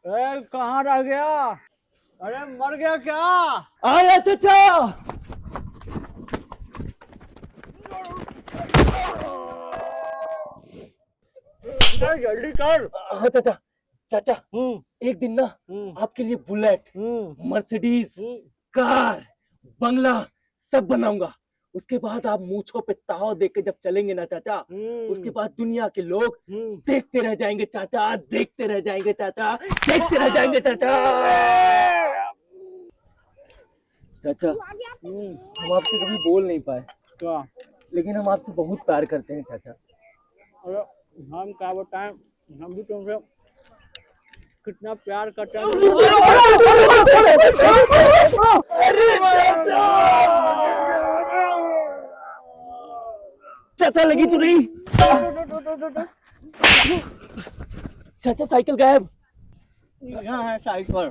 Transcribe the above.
कहाँ रह गया? अरे मर गया क्या? आया चाचा। जल्दी कर। हाँ चाचा। चाचा एक दिन ना आपके लिए बुलेट, मर्सिडीज, कार, बंगला सब बनाऊंगा। उसके बाद आप मूंछों पे ताव दे के जब चलेंगे ना चाचा, उसके बाद दुनिया के लोग देखते रह जाएंगे चाचा, देखते रह जाएंगे चाचा, देखते रह जाएंगे चाचा। चाचा हम आपसे कभी बोल नहीं पाए, क्या? लेकिन हम आपसे बहुत प्यार करते हैं चाचा। अरे हम क्या बताएं, हम भी तुमसे कितना प्यार करते हैं। अरे चाचा लगी तो नहीं? चाचा साइकिल गायब। यहाँ है साइकिल।